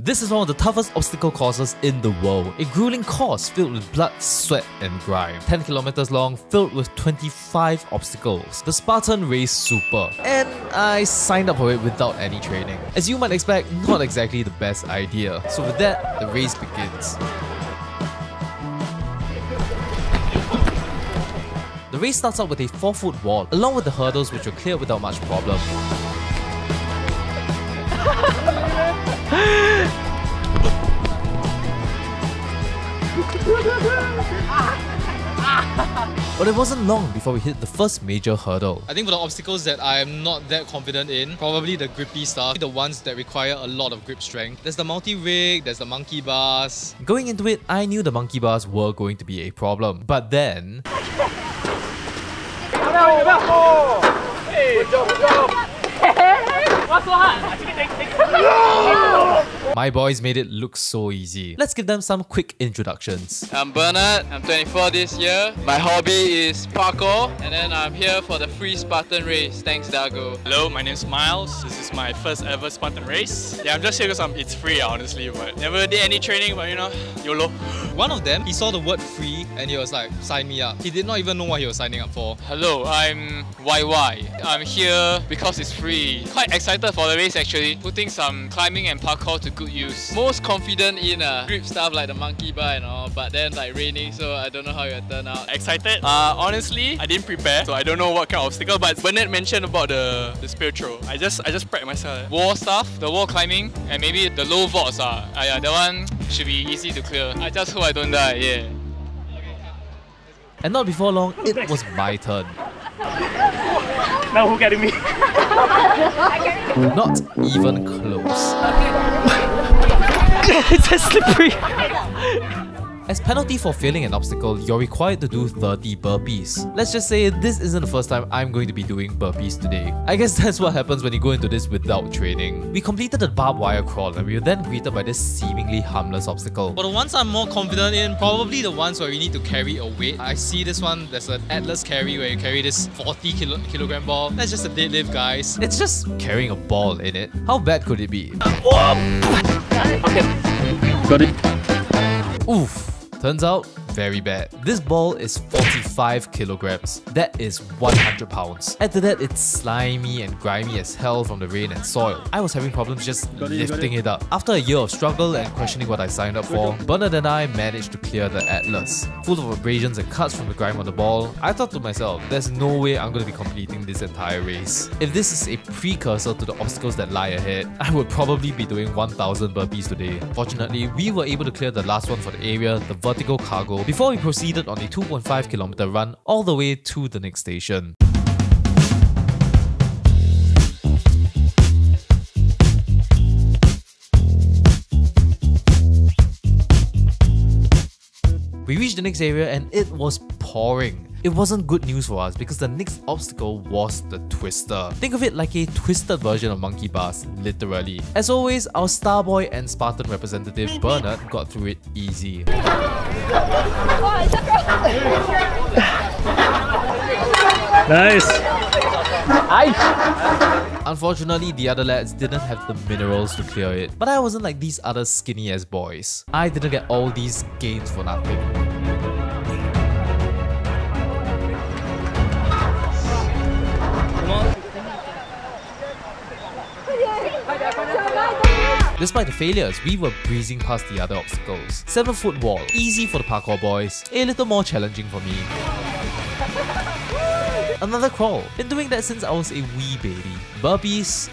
This is one of the toughest obstacle courses in the world. A grueling course filled with blood, sweat and grime. 10 kilometers long, filled with 25 obstacles. The Spartan Race Super. And I signed up for it without any training. As you might expect, not exactly the best idea. So with that, the race begins. The race starts out with a 4-foot wall, along with the hurdles which were cleared without much problem. But it wasn't long before we hit the first major hurdle. I think for the obstacles that I am not that confident in, probably the grippy stuff, the ones that require a lot of grip strength. There's the multi-rig, there's the monkey bars. Going into it, I knew the monkey bars were going to be a problem. But then... my boys made it look so easy. Let's give them some quick introductions. I'm Bernard, I'm 24 this year. My hobby is parkour, and then I'm here for the free Spartan Race. Thanks, Dargo. Hello, my name's Miles. This is my first ever Spartan Race. Yeah, I'm just here because it's free, honestly, but never did any training, but you know, YOLO. One of them, he saw the word free and he was like, sign me up. He did not even know what he was signing up for. Hello, I'm YY. I'm here because it's free. Quite excited for the race actually. Putting some climbing and parkour to good use. Most confident in grip stuff like the monkey bar and all, but then like raining, so I don't know how it will turn out. Excited? Honestly, I didn't prepare, so I don't know what kind of obstacle, but Bernard mentioned about the spear throw. I just prepped myself. Wall stuff, the wall climbing, and maybe the low vaults. Yeah, that one should be easy to clear. I just hope I don't die, yeah. And not before long, it was my turn. Now who getting me? Not even close. It's a slippery. As penalty for failing an obstacle, you're required to do 30 burpees. Let's just say this isn't the first time I'm going to be doing burpees today. I guess that's what happens when you go into this without training. We completed the barbed wire crawl and we were then greeted by this seemingly harmless obstacle. For the ones I'm more confident in, probably the ones where we need to carry a weight. I see this one, there's an Atlas carry where you carry this 40 kilogram ball. That's just a deadlift, guys. It's just carrying a ball in it. How bad could it be? Okay, got it. Oof. Turns out, very bad. This ball is 45 kilograms. That is 100 pounds. Add to that, it's slimy and grimy as hell from the rain and soil. I was having problems just lifting it up. After a year of struggle and questioning what I signed up for, Bernard and I managed to clear the Atlas. Full of abrasions and cuts from the grime on the ball, I thought to myself, there's no way I'm going to be completing this entire race. If this is a precursor to the obstacles that lie ahead, I would probably be doing 1,000 burpees today. Fortunately, we were able to clear the last one for the area, the vertical cargo, before we proceeded on a 2.5 kilometer run all the way to the next station. We reached the next area and it was pouring. It wasn't good news for us because the next obstacle was the twister. Think of it like a twisted version of monkey bars, literally. As always, our Starboy and Spartan representative Bernard got through it easy. Nice. Unfortunately, the other lads didn't have the minerals to clear it. But I wasn't like these other skinny ass boys. I didn't get all these gains for nothing. Despite the failures, we were breezing past the other obstacles. 7-foot wall, easy for the parkour boys, a little more challenging for me. Another crawl, been doing that since I was a wee baby. Burpees,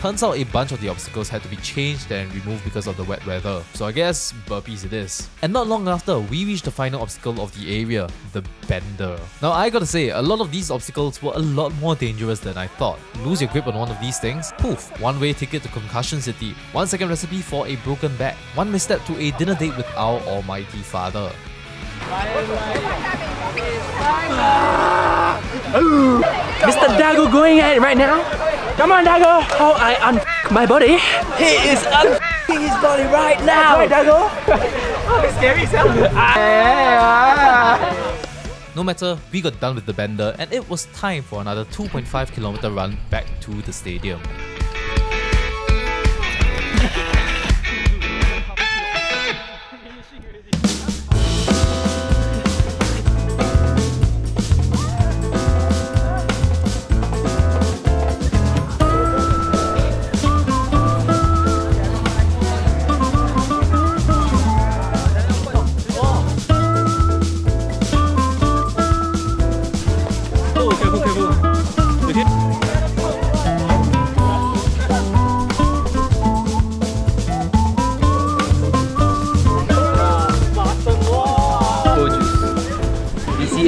turns out a bunch of the obstacles had to be changed and removed because of the wet weather. So I guess burpees it is. And not long after, we reached the final obstacle of the area, the bender. Now I gotta say, a lot of these obstacles were a lot more dangerous than I thought. Lose your grip on one of these things? Poof, one-way ticket to Concussion City. 1-second recipe for a broken back. One misstep to a dinner date with our almighty father. Mr. Dargo going at it right now. Come on, Dargo. How I my body. He is unfucking his body right now. Right, Dargo. It's scary, No matter, we got done with the bender and it was time for another 2.5 kilometer run back to the stadium.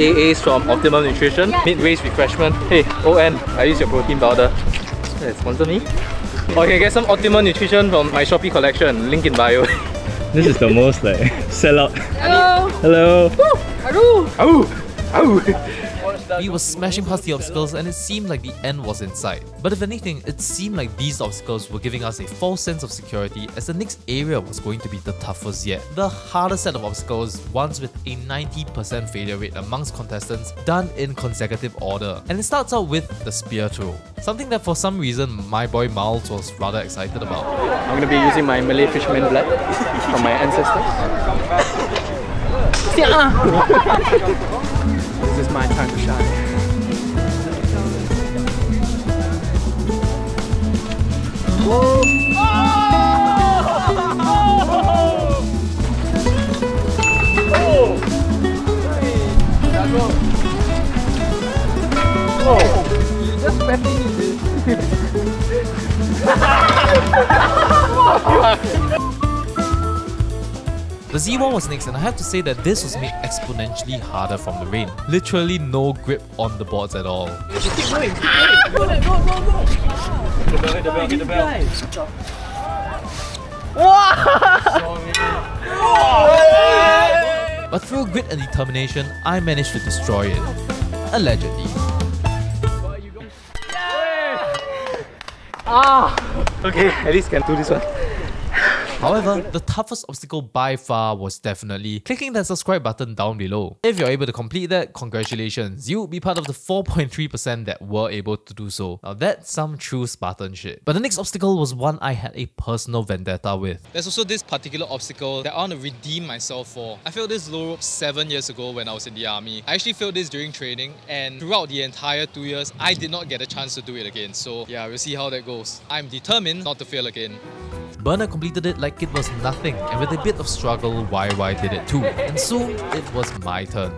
AAs from Optimum Nutrition, mid-race refreshment. Hey, ON, I use your protein powder. Hey, sponsor me. Or you can get some Optimum Nutrition from my Shopee collection, link in bio. This is the most like sellout. Hello. Hello. Hello. We were smashing past the obstacles and it seemed like the end was in sight. But if anything, it seemed like these obstacles were giving us a false sense of security as the next area was going to be the toughest yet. The hardest set of obstacles, ones with a 90% failure rate amongst contestants, done in consecutive order. And it starts out with the spear throw. Something that for some reason my boy Miles was rather excited about. I'm gonna be using my Malay fisherman blood from my ancestors. This is my time to shine. You just petting it. The Z1 was next and I have to say that this was made exponentially harder from the rain. Literally no grip on the boards at all. Keep going, keep going. Go. Hit the bell. But through grit and determination, I managed to destroy it. Allegedly. Okay, at least can do this one. However, the toughest obstacle by far was definitely clicking that subscribe button down below. If you're able to complete that, congratulations, you'll be part of the 4.3% that were able to do so. Now that's some true Spartan shit. But the next obstacle was one I had a personal vendetta with. There's also this particular obstacle that I want to redeem myself for. I failed this low rope 7 years ago when I was in the army. I actually failed this during training, and throughout the entire 2 years, I did not get a chance to do it again. So yeah, we'll see how that goes. I'm determined not to fail again. Bernard completed it like it was nothing, and with a bit of struggle, YY did it too. And soon, it was my turn.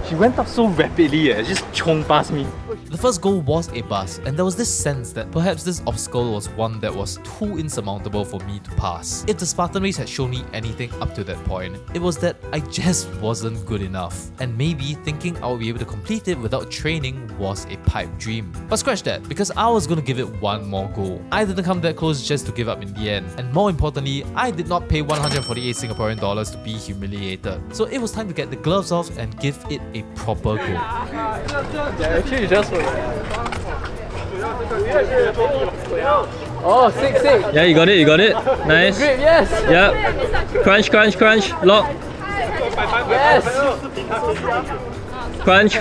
She went up so rapidly, just chong past me. The first goal was a bust, and there was this sense that perhaps this obstacle was one that was too insurmountable for me to pass. If the Spartan Race had shown me anything up to that point, it was that I just wasn't good enough. And maybe thinking I would be able to complete it without training was a pipe dream. But scratch that, because I was gonna give it one more go. I didn't come that close just to give up in the end. And more importantly, I did not pay 148 Singaporean dollars to be humiliated. So it was time to get the gloves off and give it a proper go. Yeah, actually just oh, sick. Yeah, you got it. Nice. Grip, yes. Yep. Crunch. Lock. Yes. Crunch.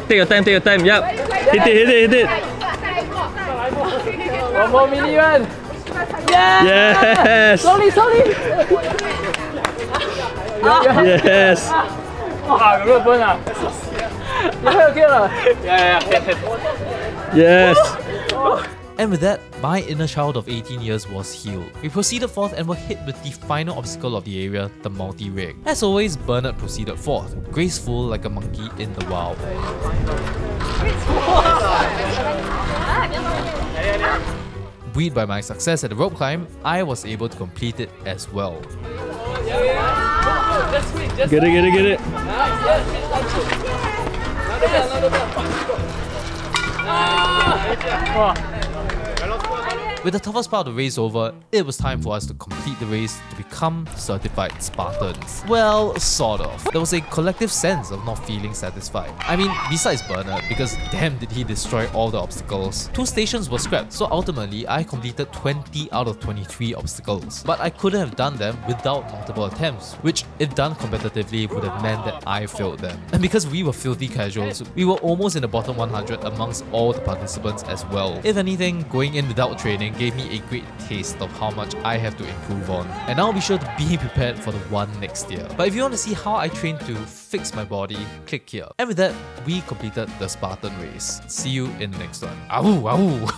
Take your time. Yep. Hit it. One more mini run. Yeah. Yes. Slowly. Yes. Yes. And with that, my inner child of 18 years was healed. We proceeded forth and were hit with the final obstacle of the area, the multi-rig. As always, Bernard proceeded forth, graceful like a monkey in the wild. Buoyed by my success at the rope climb, I was able to complete it as well. Get it. With the toughest part of the race over, it was time for us to complete the race to become certified Spartans. Well, sort of. There was a collective sense of not feeling satisfied. I mean, besides Bernard, because damn did he destroy all the obstacles. 2 stations were scrapped, so ultimately I completed 20 out of 23 obstacles. But I couldn't have done them without multiple attempts, which if done competitively would have meant that I failed them. And because we were filthy casuals, we were almost in the bottom 100 amongst all the participants as well. If anything, going in without training gave me a great taste of how much I have to improve on. And I'll be sure to be prepared for the one next year. But if you want to see how I train to fix my body, click here. And with that, we completed the Spartan Race. See you in the next one. Awoo!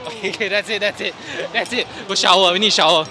Okay, that's it. Go shower, we need shower.